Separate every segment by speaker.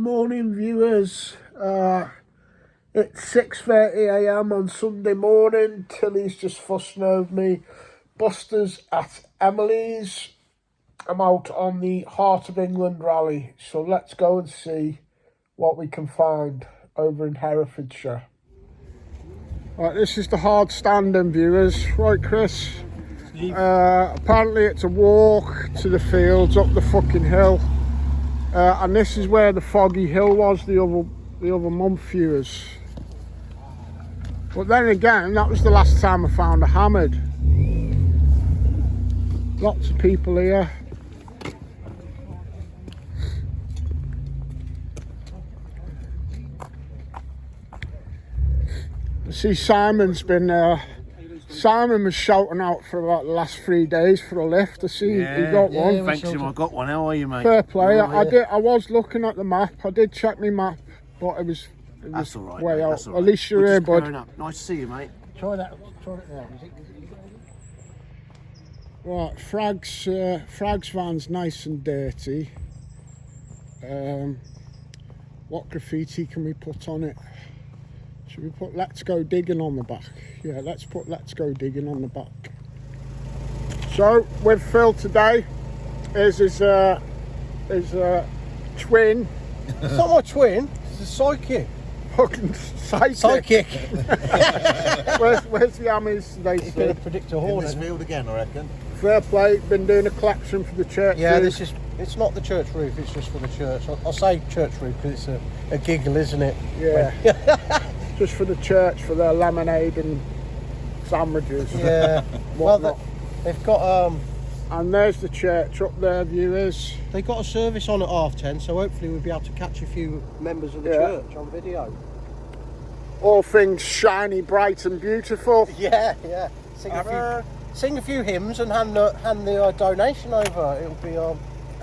Speaker 1: morning, viewers. It's 6:30 a.m. on Sunday morning. Tilly's just fussing over me. Buster's at Emily's. I'm out on the Heart of England rally, so let's go and see what we can find over in Herefordshire. Right, this is the hard standing, viewers. Right, Chris? Apparently it's a walk to the fields up the fucking hill. And this is where the foggy hill was the other month, viewers. But then again, that was the last time I found a hammered. Lots of people here. I see Simon was shouting out for about the last 3 days for a lift. I see he got one.
Speaker 2: Thanks him, I got one. How are you, mate?
Speaker 1: Fair play. I was looking at the map. I did check my map, but it was
Speaker 2: that's all right,
Speaker 1: way
Speaker 2: mate,
Speaker 1: out.
Speaker 2: that's all right.
Speaker 1: At least you're here, bud.
Speaker 2: Nice to see you, mate.
Speaker 3: Try that now.
Speaker 1: Right, Frag's van's nice and dirty. What graffiti can we put on it? Should we put "Let's go digging" on the back? Yeah, let's put "Let's go digging" on the back. So with Phil today is his twin.
Speaker 3: It's not my twin, it's a psychic.
Speaker 1: Fucking psychic. Where's the hammies today?
Speaker 3: He's going to predict a horn.
Speaker 2: In this field again, I reckon.
Speaker 1: Fair play. Been doing a collection for the church.
Speaker 3: Yeah,
Speaker 1: roof.
Speaker 3: it's not the church roof, it's just for the church. I'll say church roof because it's a giggle, isn't it?
Speaker 1: Yeah. Just for the church, for their lemonade and sandwiches.
Speaker 3: Yeah. Well, they've got
Speaker 1: and there's the church up there, viewers.
Speaker 3: They got a service on at 10:30, so hopefully we'll be able to catch a few members of the church on video.
Speaker 1: All things shiny, bright and beautiful.
Speaker 3: Yeah. Sing a few hymns and hand the donation over. It'll be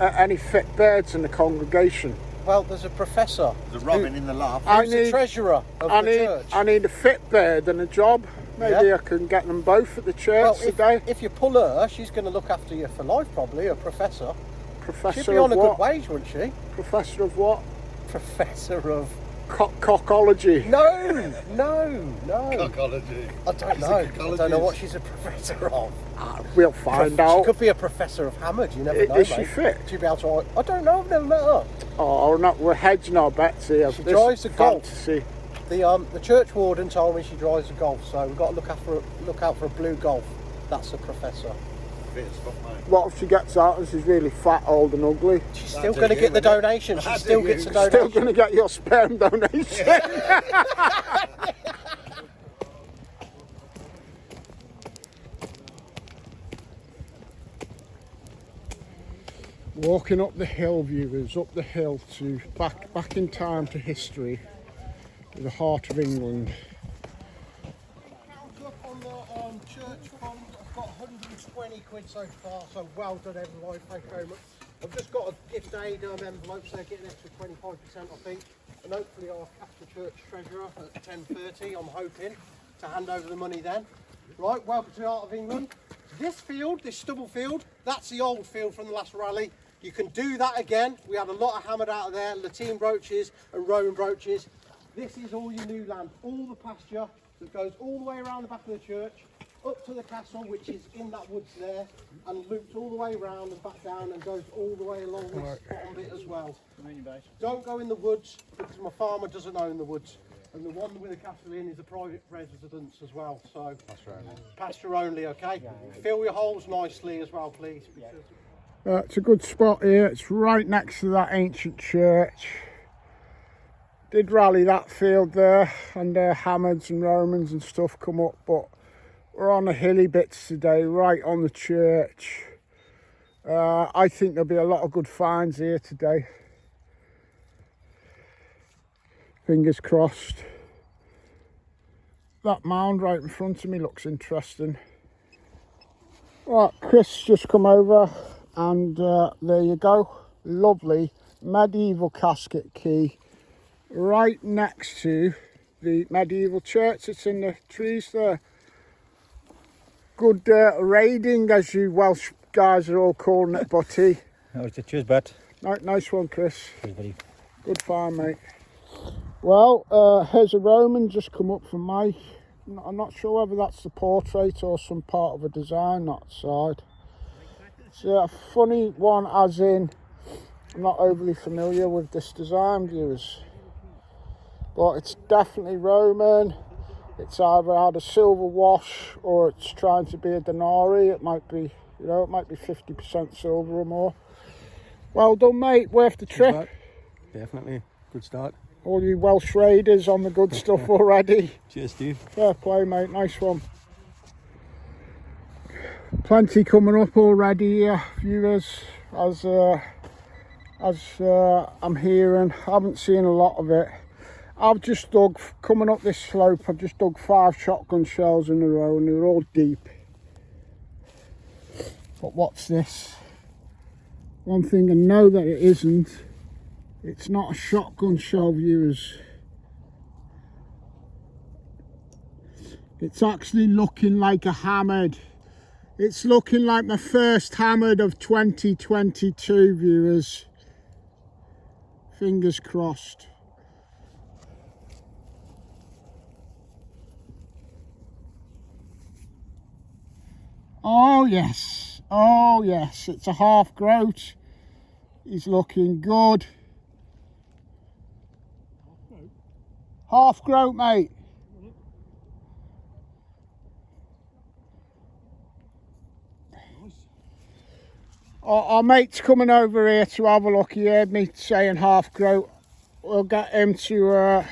Speaker 1: Any fit birds in the congregation?
Speaker 3: Well, there's a professor.
Speaker 2: The robin in the loft.
Speaker 3: Who's the treasurer of the church.
Speaker 1: I need a fit bird and a job. Maybe I can get them both at the church today.
Speaker 3: If you pull her, she's going to look after you for life, probably. A professor.
Speaker 1: Professor
Speaker 3: She'd be on
Speaker 1: of
Speaker 3: a
Speaker 1: what?
Speaker 3: good wage, wouldn't she?
Speaker 1: Professor of what?
Speaker 3: Professor of...
Speaker 1: Cockology.
Speaker 3: No.
Speaker 2: Cockology.
Speaker 3: I don't know. I don't know what she's a professor of.
Speaker 1: We'll find out.
Speaker 3: She could be a professor of hammered. You never know,
Speaker 1: Is
Speaker 3: mate.
Speaker 1: she fit?
Speaker 3: She'd be able to... I don't know. I've never met her.
Speaker 1: Oh, no, we're hedging our bets here.
Speaker 3: She drives a Golf.
Speaker 1: Fantasy.
Speaker 3: The church warden told me she drives a Golf, so we've got to look out for a blue Golf. That's a professor.
Speaker 1: What if she gets out and she's really fat, old and ugly?
Speaker 3: She's still going to get the donation. She still gets a donation.
Speaker 1: Still going to get your sperm donation. Walking up the hill, viewers, up the hill to back in time to history, to the heart of England. Up on the church fund, I've got 120 quid so far, so well done everybody, thank you very much. I've just got a gift aid envelope, so I get an extra 25% I think, and hopefully I'll catch the church treasurer at 10:30, I'm hoping, to hand over the money then. Right, welcome to the Heart of England. This field, this stubble field, that's the old field from the last rally. You can do that again. We had a lot of hammered out of there, Latin brooches and Roman brooches. This is all your new land, all the pasture that goes all the way around the back of the church, up to the castle, which is in that woods there, and loops all the way around and back down and goes all the way along this bottom bit as well. Don't go in the woods because my farmer doesn't own the woods. And the one with the castle in is a private residence as well, so pasture only, okay? Fill your holes nicely as well, please. It's a good spot here. It's right next to that ancient church. Did rally that field there, and Hammards and Romans and stuff come up, but we're on the hilly bits today, right on the church. I think there'll be a lot of good finds here today. Fingers crossed. That mound right in front of me looks interesting. Right, Chris just come over, and there you go. Lovely medieval casket key right next to the medieval church. It's in the trees there. Good raiding, as you Welsh guys are all calling it, Butty.
Speaker 4: Oh, cheers, bud.
Speaker 1: Nice one, Chris.
Speaker 4: Cheers, buddy. Good find, mate. Well, here's a Roman just come up from Mike. I'm not sure whether that's the portrait or some part of a design that side. It's a funny one, as in I'm not overly familiar with this design, viewers, but it's definitely Roman. It's either had a silver wash or it's trying to be a denarii. It might be, you know, it might be 50% silver or more. Well done, mate. Worth the trip.
Speaker 5: Definitely. Good start.
Speaker 4: All you Welsh raiders on the good stuff already.
Speaker 5: Cheers, Steve.
Speaker 4: Fair play, mate. Nice one. Plenty coming up already here, viewers. As I'm hearing, I haven't seen a lot of it. I've just dug, coming up this slope, I've just dug 5 shotgun shells in a row and they're all deep. But what's this? One thing I know that it isn't, it's not a shotgun shell, viewers. It's actually looking like a hammered. It's looking like my first hammered of 2022, viewers. Fingers crossed. Oh yes, it's a half groat. He's looking good. Half groat, mate. Our mate's coming over here to have a look. He heard me saying half groat. We'll get him to,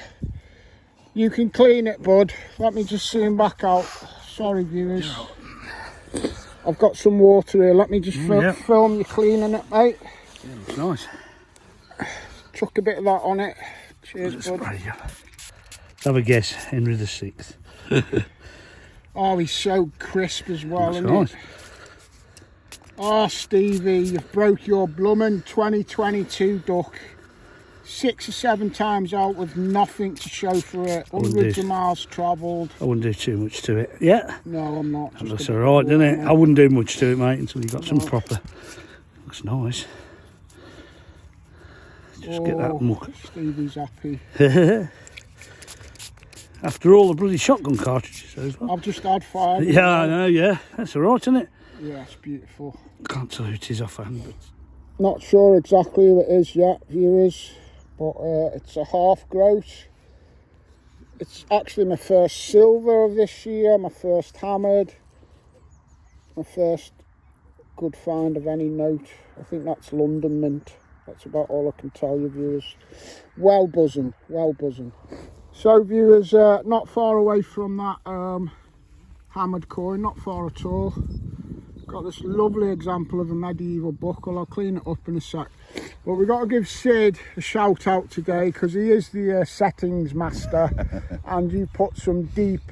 Speaker 4: you can clean it, bud. Let me just zoom back out. Sorry, viewers. I've got some water here. Let me just film you cleaning it, mate.
Speaker 5: Yeah, looks nice.
Speaker 4: Chuck a bit of that on it. Cheers, bud.
Speaker 5: Let's have a guess. Henry the Sixth.
Speaker 4: Oh, he's so crisp as well,
Speaker 5: Looks
Speaker 4: isn't
Speaker 5: nice.
Speaker 4: it? Oh, Stevie, you've broke your bloomin' 2022 duck. 6 or 7 times out with nothing to show for it. Hundreds of miles travelled.
Speaker 5: I wouldn't do too much to it. Yeah.
Speaker 4: No, I'm not.
Speaker 5: That looks alright, doesn't it? I wouldn't do much to it, mate, until you got some proper. Looks nice. Just get that muck.
Speaker 4: Stevie's happy.
Speaker 5: After all the bloody shotgun cartridges as well.
Speaker 4: I've just had 5.
Speaker 5: Yeah, I know, yeah. That's alright, isn't it?
Speaker 4: Yeah, it's beautiful.
Speaker 5: Can't tell who it is offhand, but
Speaker 4: Not sure exactly who it is yet, viewers, but it's a half groat. It's actually my first silver of this year, my first hammered, my first good find of any note. I think that's London mint. That's about all I can tell you, viewers. Well buzzing, well buzzing. So, viewers, not far away from that hammered coin, not far at all. Got this lovely example of a medieval buckle. I'll clean it up in a sec. But we've got to give Sid a shout out today because he is the settings master. And you put some deep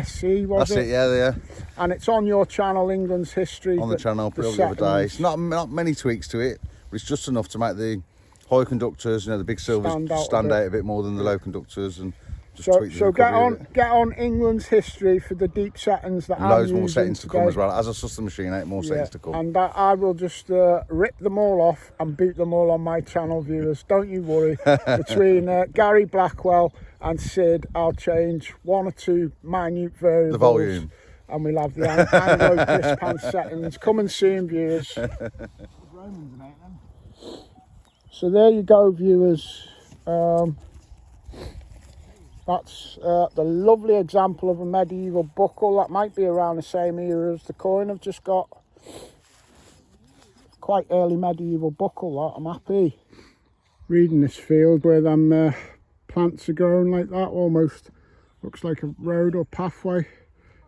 Speaker 4: SC, was it?
Speaker 2: That's it, yeah.
Speaker 4: And it's on your channel, England's History.
Speaker 2: On the channel, put it the other day. It's not many tweaks to it, but it's just enough to make the high conductors, you know, the big silvers stand out a bit more than the low conductors, and just tweak the recovery.
Speaker 4: get on England's History for the deep settings that I'm
Speaker 2: loads
Speaker 4: using
Speaker 2: more settings to
Speaker 4: today.
Speaker 2: come as well. As I suss the machine out, more settings to come.
Speaker 4: And I will just rip them all off and boot them all on my channel, viewers. Don't you worry. Between Gary Blackwell and Sid, I'll change 1 or 2 minute variables.
Speaker 2: The volume.
Speaker 4: And we'll have the Anglo crisp pan settings. Coming soon, viewers. So there you go, viewers. That's the lovely example of a medieval buckle. That might be around the same era as the coin I've just got. Quite early medieval buckle, that. I'm happy. Reading this field where them plants are growing like that, almost looks like a road or pathway.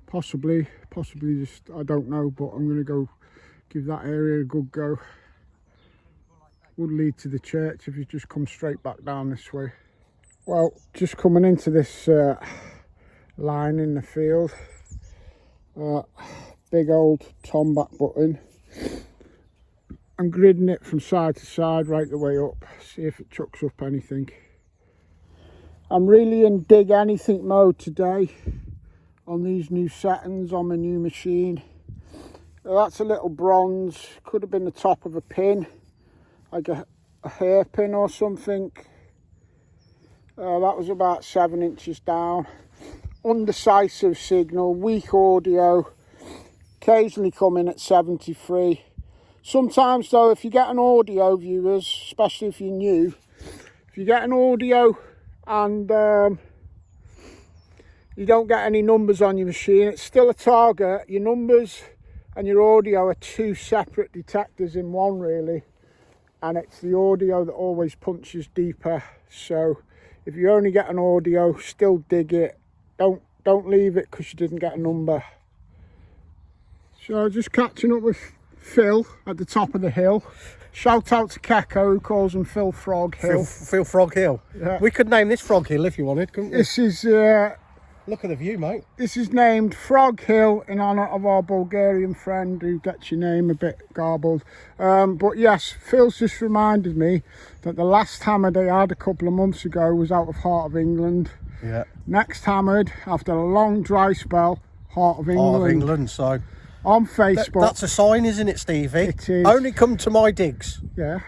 Speaker 4: Possibly just, I don't know, but I'm going to go give that area a good go. Would lead to the church if you just come straight back down this way. Well, just coming into this line in the field, big old tomback button. I'm gridding it from side to side right the way up, see if it chucks up anything. I'm really in dig anything mode today on these new settings on my new machine. That's a little bronze, could have been the top of a pin, like a hairpin or something. That was about 7 inches down. Undecisive signal, weak audio, occasionally come in at 73. Sometimes though, if you get an audio, viewers, especially if you're new, if you get an audio and you don't get any numbers on your machine, it's still a target. Your numbers and your audio are two separate detectors in one really, and it's the audio that always punches deeper. So if you only get an audio, still dig it. Don't leave it because you didn't get a number. So just catching up with Phil at the top of the hill. Shout out to Keko, who calls him Phil Frog Hill.
Speaker 3: Phil Frog Hill.
Speaker 4: Yeah.
Speaker 3: We could name this Frog Hill if you wanted, couldn't we?
Speaker 4: This is
Speaker 3: Look at the view, mate.
Speaker 4: this is named Frog Hill in honour of our Bulgarian friend who gets your name a bit garbled. But yes, Phil's just reminded me that the last hammer they had a couple of months ago was out of Heart of England.
Speaker 3: Yeah.
Speaker 4: Next hammered after a long dry spell, Heart of England.
Speaker 3: Heart of England, so
Speaker 4: On Facebook.
Speaker 3: that's a sign, isn't it, Stevie?
Speaker 4: It is.
Speaker 3: Only come to my digs.
Speaker 4: Yeah.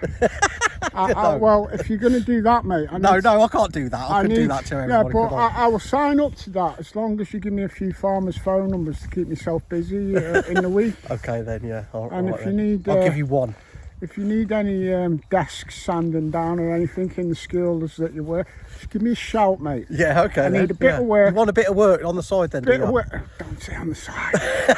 Speaker 4: Well, if you're going to do that, mate.
Speaker 3: No, I can't do that. I could do that to everybody.
Speaker 4: Yeah, but
Speaker 3: could I?
Speaker 4: I will sign up to that as long as you give me a few farmers' phone numbers to keep myself busy in the week.
Speaker 3: Okay then, yeah.
Speaker 4: And if you need,
Speaker 3: I'll give you one.
Speaker 4: If you need any desks sanding down or anything in the schools that you work, just give me a shout, mate.
Speaker 3: Yeah, okay.
Speaker 4: I
Speaker 3: then.
Speaker 4: need a bit of work.
Speaker 3: You want a bit of work on the side then?
Speaker 4: Bit of work. Don't say on the side.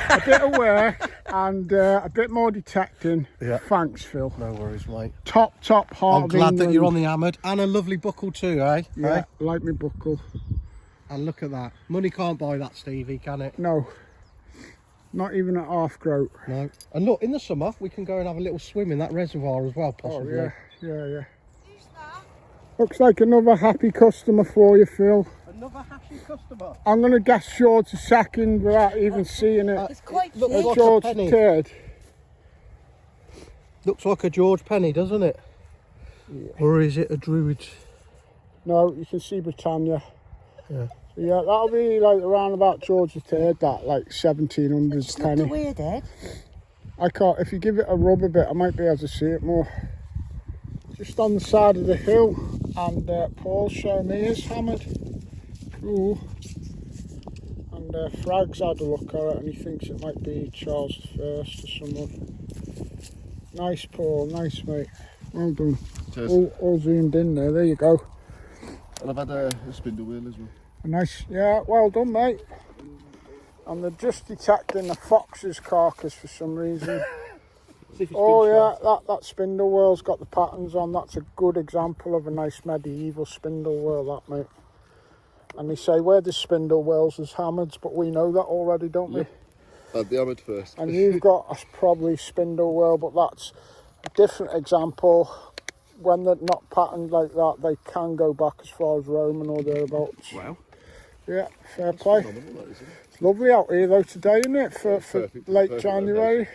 Speaker 4: A bit of work and a bit more detecting.
Speaker 3: Yeah.
Speaker 4: Thanks, Phil.
Speaker 3: No worries, mate.
Speaker 4: Top Heart
Speaker 3: I'm
Speaker 4: of
Speaker 3: glad
Speaker 4: England.
Speaker 3: that you're on the hammered and a lovely buckle too, eh?
Speaker 4: Yeah,
Speaker 3: Eh?
Speaker 4: like me buckle.
Speaker 3: And look at that. Money can't buy that, Stevie, can it?
Speaker 4: No, not even at half groat.
Speaker 3: No. And look, in the summer we can go and have a little swim in that reservoir as well, possibly.
Speaker 4: Oh yeah, yeah. Looks like another happy customer for you, Phil.
Speaker 3: Another happy customer.
Speaker 4: I'm going to guess George a second without even seeing it.
Speaker 3: It's quite
Speaker 4: Looks
Speaker 3: like
Speaker 4: George
Speaker 3: a penny.
Speaker 4: third.
Speaker 3: Looks like a George penny, doesn't it? Yeah. Or is it a Druid?
Speaker 4: No, you can see Britannia.
Speaker 3: Yeah.
Speaker 4: Yeah, that'll be like around about George III, that like 1700s penny.
Speaker 6: Weird, Ed.
Speaker 4: I can't, if you give it a rub a bit, I might be able to see it more. Just on the side of the hill, and Paul's showing me his hammered. Ooh. And Frag's had a look at it and he thinks it might be Charles I or someone. Nice, Paul, nice, mate. Well done.
Speaker 2: Cheers.
Speaker 4: All zoomed in there you go.
Speaker 2: And I've had a spindle wheel as well.
Speaker 4: Nice, yeah, well done, mate. And they're just detecting a fox's carcass for some reason. Oh yeah, that spindle whorl's got the patterns on. That's a good example of a nice medieval spindle whorl, that, mate. And they say, where does spindle whorls as hammers, but we know that already, don't we?
Speaker 2: Had the hammered first.
Speaker 4: And you've got a probably spindle whorl, but that's a different example. When they're not patterned like that, they can go back as far as Roman or thereabouts.
Speaker 2: Wow.
Speaker 4: Yeah, fair play. It's lovely out here though today, isn't it, for late January.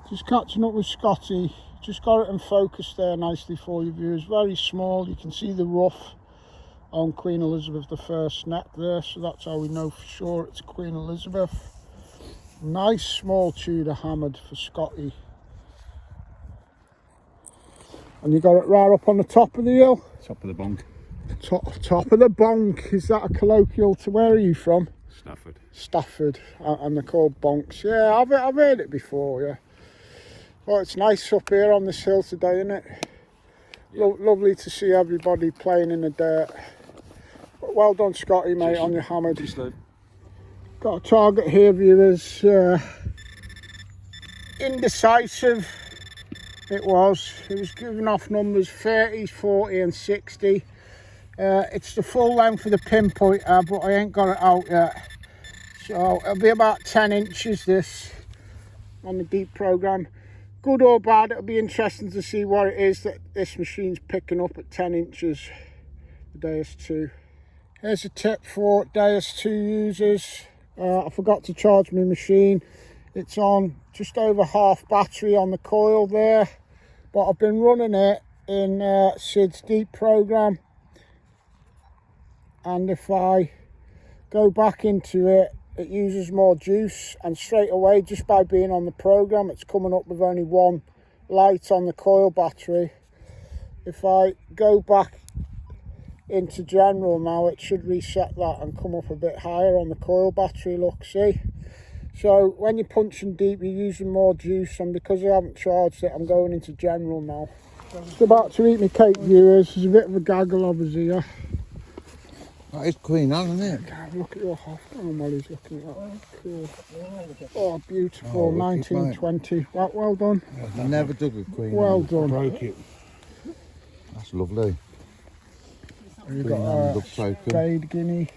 Speaker 4: Just catching up with Scotty. Just got it in focus there nicely for you viewers. Very small, you can see the ruff on Queen Elizabeth I's neck there, so that's how we know for sure it's Queen Elizabeth. Nice small Tudor hammered for Scotty. And you got it right up on the top of the hill.
Speaker 7: Top of the bonk.
Speaker 4: Top of the bonk. Is that a colloquial to where are you from?
Speaker 7: Stafford.
Speaker 4: Stafford, and they're called bonks. Yeah, I've heard it before, yeah. Well, it's nice up here on this hill today, isn't it? Yeah. Lovely to see everybody playing in the dirt. But well done, Scotty, mate, on your hammered. Got a target here, viewers. Indecisive. It was giving off numbers 30, 40 and 60. It's the full length of the pinpointer, but I ain't got it out yet. So it'll be about 10 inches this on the deep program. Good or bad, it'll be interesting to see what it is that this machine's picking up at 10 inches. The Deus 2. Here's a tip for Deus 2 users. I forgot to charge my machine. It's on just over half battery on the coil there, but I've been running it in Sid's deep program, and if I go back into it, it uses more juice, and straight away, just by being on the program, it's coming up with only one light on the coil battery. If I go back into general now, it should reset that and come up a bit higher on the coil battery, look, see? So when you're punching deep, you're using more juice, and because I haven't charged it, I'm going into general now. Just about to eat my cake, viewers. There's a bit of a gaggle of us here.
Speaker 2: That is Queen Anne, isn't it?
Speaker 4: God, look at your half on while he's looking at that. Cool. Oh, beautiful.
Speaker 2: Oh, wicked,
Speaker 4: 1920. Well done.
Speaker 2: I never dug with Queen
Speaker 4: Well
Speaker 2: Anne.
Speaker 4: done.
Speaker 5: Broke it.
Speaker 2: That's lovely.
Speaker 4: We've
Speaker 2: Queen
Speaker 4: got
Speaker 2: Anne
Speaker 4: a
Speaker 2: dug token.
Speaker 4: spade guinea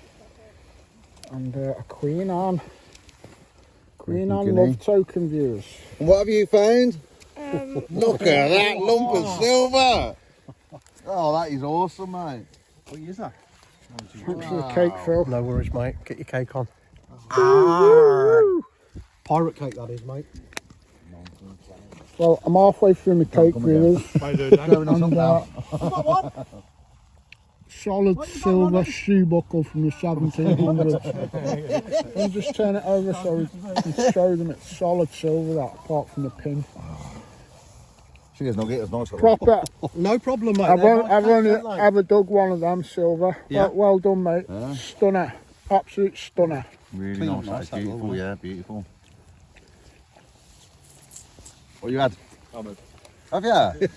Speaker 4: and a Queen Anne. Queen Anne
Speaker 2: Guinea.
Speaker 4: love token, viewers.
Speaker 2: And what have you found? Look at that lump of silver! Oh, that is awesome, mate.
Speaker 3: What is that?
Speaker 4: Thanks for the cake, Phil.
Speaker 3: No worries, mate. Get your cake on. Pirate cake, that is, mate.
Speaker 4: Well, I'm halfway through my cake, viewers.
Speaker 2: Going on
Speaker 4: And,
Speaker 2: now.
Speaker 4: solid silver shoe buckle from the 1700s. I'll just turn it over so we can show them it's solid silver, that, apart from the pin.
Speaker 2: She has not get as nice.
Speaker 4: Proper.
Speaker 3: No problem, mate.
Speaker 4: I've only ever dug one of them silver.
Speaker 3: Yeah.
Speaker 4: Well done, mate.
Speaker 2: Yeah.
Speaker 4: Stunner. Absolute stunner.
Speaker 2: Really
Speaker 3: Clean
Speaker 2: nice.
Speaker 3: nice,
Speaker 2: That's
Speaker 3: that
Speaker 2: beautiful,
Speaker 3: little
Speaker 2: yeah, beautiful. What you had? Have you?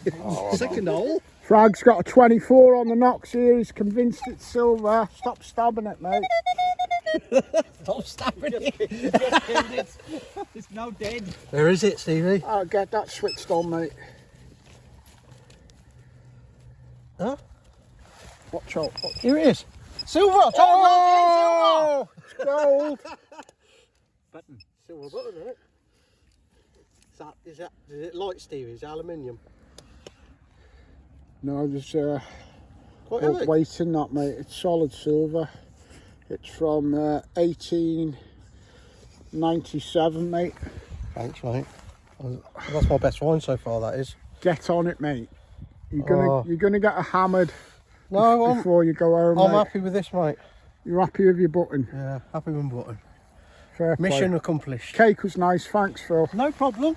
Speaker 3: Second hole.
Speaker 4: Frag's got a 24 on the Knox here. He's convinced it's silver. Stop stabbing it, mate.
Speaker 3: Stop stabbing it. It's now dead. Where is it, Stevie?
Speaker 4: I'll get that switched on, mate.
Speaker 3: Huh?
Speaker 4: Watch out.
Speaker 3: Here it is. Silver!
Speaker 4: Oh! It's gold.
Speaker 3: Button. Silver button, isn't it? Is it light, Stevie? Is it aluminium?
Speaker 4: No, there's
Speaker 3: Quite
Speaker 4: no
Speaker 3: heavy.
Speaker 4: weight in that, mate. It's solid silver. It's from 1897, mate.
Speaker 3: Thanks, mate. That's my best wine so far, that is.
Speaker 4: Get on it, mate. You're gonna get hammered
Speaker 3: No,
Speaker 4: before you go home,
Speaker 3: I'm
Speaker 4: mate.
Speaker 3: happy with this, mate.
Speaker 4: You're happy with your button.
Speaker 3: Yeah, happy with my button.
Speaker 4: Fair play.
Speaker 3: Mission accomplished.
Speaker 4: Cake was nice, thanks, Phil.
Speaker 3: No problem.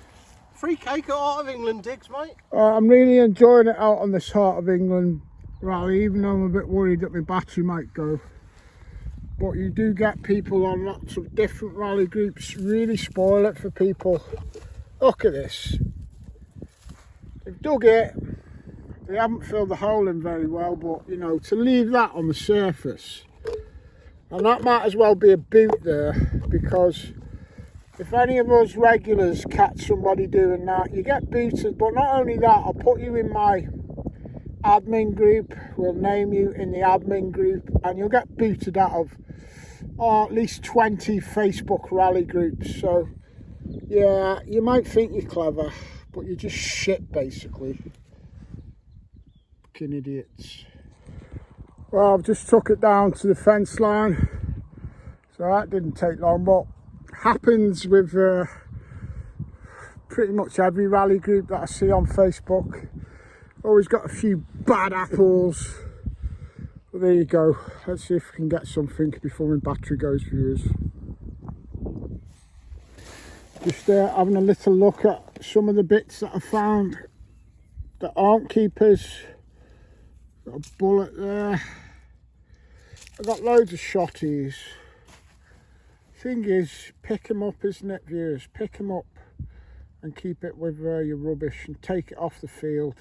Speaker 3: Free cake at Heart of England digs, mate.
Speaker 4: I'm really enjoying it out on this Heart of England rally, even though I'm a bit worried that my battery might go. But you do get people on lots of different rally groups, really spoil it for people. Look at this. They've dug it, they haven't filled the hole in very well, but you know, to leave that on the surface, and that might as well be a boot there, because if any of us regulars catch somebody doing that, you get booted. But not only that, I'll put you in my admin group, we'll name you in the admin group, and you'll get booted out of at least 20 Facebook rally groups. So yeah, you might think you're clever, but you're just shit, basically. Fucking idiots. Well, I've just took it down to the fence line, so that didn't take long, but happens with pretty much every rally group that I see on Facebook. Always got a few bad apples. But there you go. Let's see if we can get something before my battery goes, viewers. Just having a little look at some of the bits that I found that aren't keepers. Got a bullet there. I got loads of shotties. Thing is, pick them up, isn't it, viewers? Pick them up and keep it with your rubbish and take it off the field.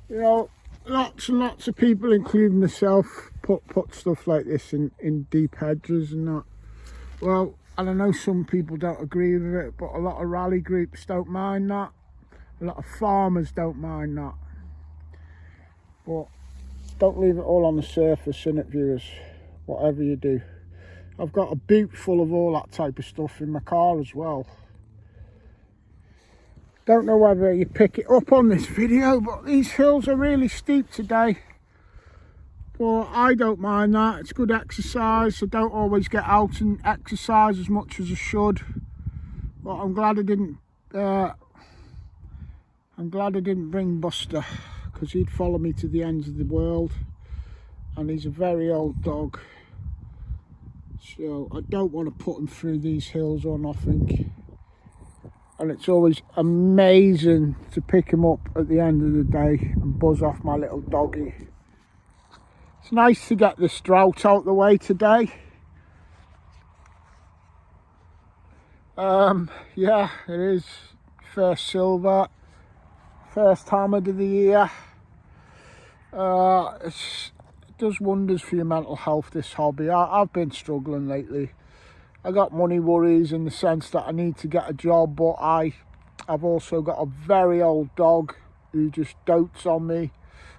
Speaker 4: You know, lots and lots of people, including myself, put stuff like this in deep hedges and that. Well, and I know some people don't agree with it, but a lot of rally groups don't mind that. A lot of farmers don't mind that. But don't leave it all on the surface, innit, viewers? Whatever you do. I've got a boot full of all that type of stuff in my car as well. Don't know whether you pick it up on this video, but these hills are really steep today. But I don't mind that. It's good exercise. I don't always get out and exercise as much as I should. But I'm glad I didn't. I'm glad I didn't bring Buster, because he'd follow me to the ends of the world, and he's a very old dog. So I don't want to put him through these hills or nothing. And it's always amazing to pick him up at the end of the day and buzz off my little doggy. It's nice to get this drought out the way today. Yeah, it is. First silver, first hammered of the year. It does wonders for your mental health, this hobby. I've been struggling lately. I got money worries in the sense that I need to get a job, but I've also got a very old dog who just dotes on me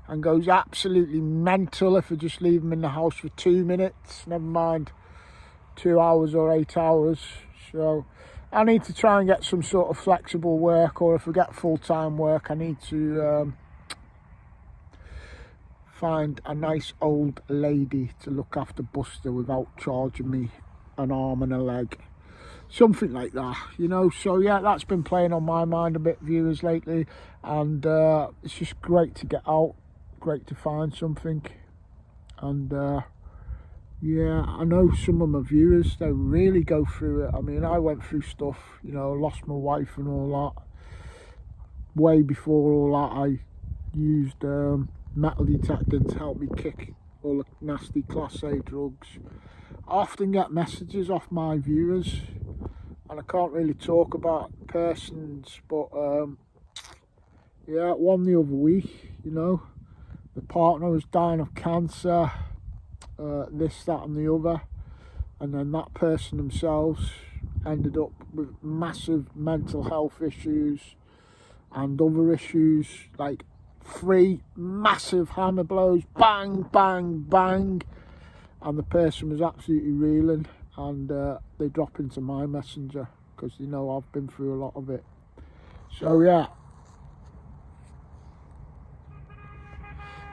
Speaker 4: and goes absolutely mental if I just leave him in the house for 2 minutes, never mind 2 hours or 8 hours. So I need to try and get some sort of flexible work, or if I get full-time work, I need to find a nice old lady to look after Buster without charging me an arm and a leg. Something like that, you know. So yeah, that's been playing on my mind a bit, viewers, lately, and it's just great to get out, great to find something. And yeah, I know some of my viewers, they really go through it. I mean, I went through stuff, you know, lost my wife and all that. Way before all that, I used metal detecting to help me kick all the nasty class A drugs. I often get messages off my viewers, and I can't really talk about persons, but yeah, one the other week, you know, the partner was dying of cancer, this, that and the other, and then that person themselves ended up with massive mental health issues and other issues, like 3 massive hammer blows, bang, bang, bang, and the person was absolutely reeling, and they drop into my messenger because they know I've been through a lot of it. So yeah,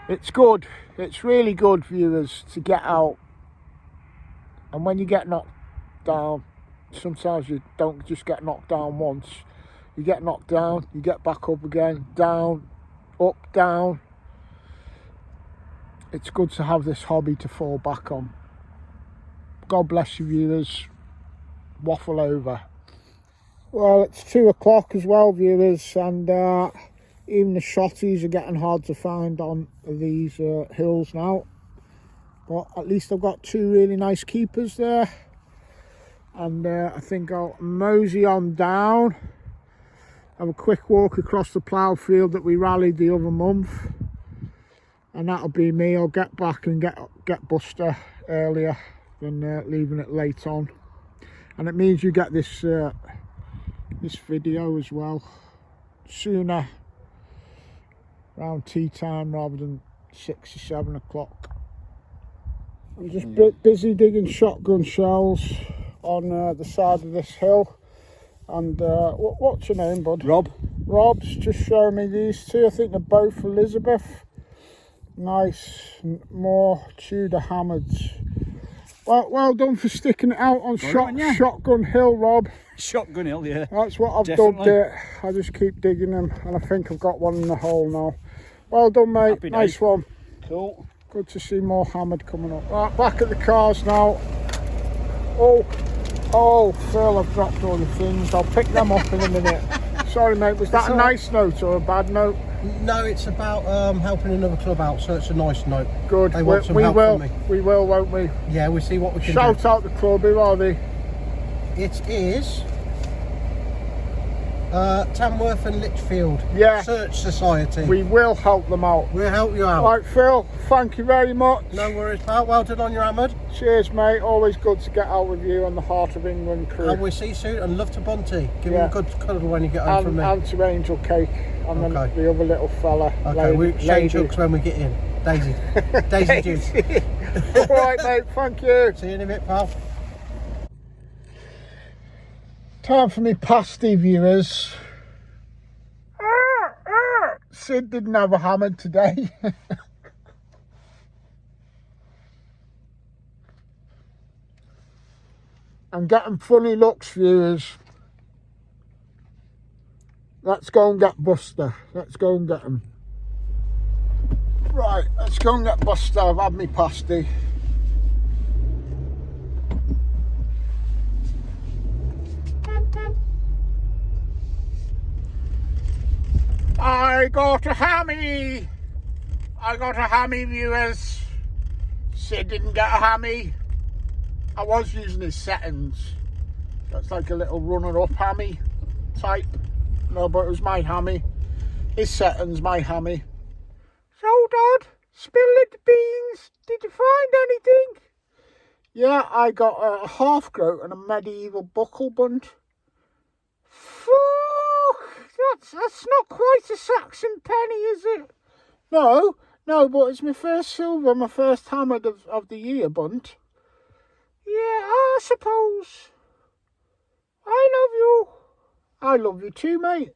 Speaker 4: it's good, it's really good, viewers, to get out. And when you get knocked down, sometimes you don't just get knocked down once, you get knocked down, you get back up again, down, up, down. It's good to have this hobby to fall back on. God bless you, viewers. Waffle over. Well, it's 2 o'clock as well, viewers, and even the shotties are getting hard to find on these hills now. But at least I've got 2 really nice keepers there, and I think I'll mosey on down, have a quick walk across the ploughed field that we rallied the other month, and that'll be me. I'll get back and get Buster earlier than leaving it late on, and it means you get this this video as well sooner, around tea time rather than 6 or 7 o'clock. I'm just busy digging shotgun shells on the side of this hill, and what's your name, bud?
Speaker 5: Rob.
Speaker 4: Rob's just showing me these 2. I think they're both Elizabeth. Nice, more Tudor hammers. Well done for sticking it out on Shotgun Hill, Rob.
Speaker 5: Shotgun Hill, yeah.
Speaker 4: That's what I've
Speaker 5: Definitely.
Speaker 4: dubbed it. I just keep digging them, and I think I've got one in the hole now. Well done, mate.
Speaker 5: Happy
Speaker 4: Nice
Speaker 5: days.
Speaker 4: one.
Speaker 5: Cool.
Speaker 4: Good to see more hammered coming up. Right, back at the cars now. Oh, Phil, I've dropped all the things. I'll pick them up in a minute. Sorry, mate. Was that a nice note or a bad note?
Speaker 3: No, it's about helping another club out, so it's a nice note.
Speaker 4: Good.
Speaker 3: They want some
Speaker 4: we
Speaker 3: help
Speaker 4: will.
Speaker 3: from me.
Speaker 4: We will, won't we?
Speaker 3: Yeah, we'll see what we can
Speaker 4: Shout out the club. Who are they?
Speaker 3: do. It is Tamworth and Lichfield
Speaker 4: Yeah.
Speaker 3: Search Society.
Speaker 4: We will help them out.
Speaker 3: We'll help you out.
Speaker 4: Right, Phil. Thank you very much.
Speaker 3: No worries, pal. Well done on your hammered.
Speaker 4: Cheers, mate. Always good to get out with you on the Heart of England crew.
Speaker 3: And we'll see you soon. And love to Bunty. Give
Speaker 4: Yeah.
Speaker 3: him a good cuddle when you get home from me.
Speaker 4: And to Angel Cake and then
Speaker 3: Okay.
Speaker 4: the other little fella.
Speaker 3: Okay, we exchange
Speaker 4: lady.
Speaker 3: hugs when we get in. Daisy. Daisy juice.
Speaker 4: All right, mate. Thank you.
Speaker 3: See you in a bit, pal.
Speaker 4: Time for me pasty, viewers. Sid didn't have a hammer today. I'm getting funny looks, viewers. Let's go and get Buster. Let's go and get him. Right, let's go and get Buster. I've had me pasty. I got a hammy, viewers. Sid didn't get a hammy. I was using his settings. That's like a little runner-up hammy type. No, but it was my hammy. His settings, my hammy. So, Dad, spill the beans. Did you find anything? Yeah, I got a half groat and a medieval buckle bunt. Fuck! That's not quite a Saxon penny, is it? No, but it's my first silver, my first hammered of the year bunt. Yeah, I suppose. I love you. I love you too, mate.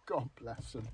Speaker 4: God bless him.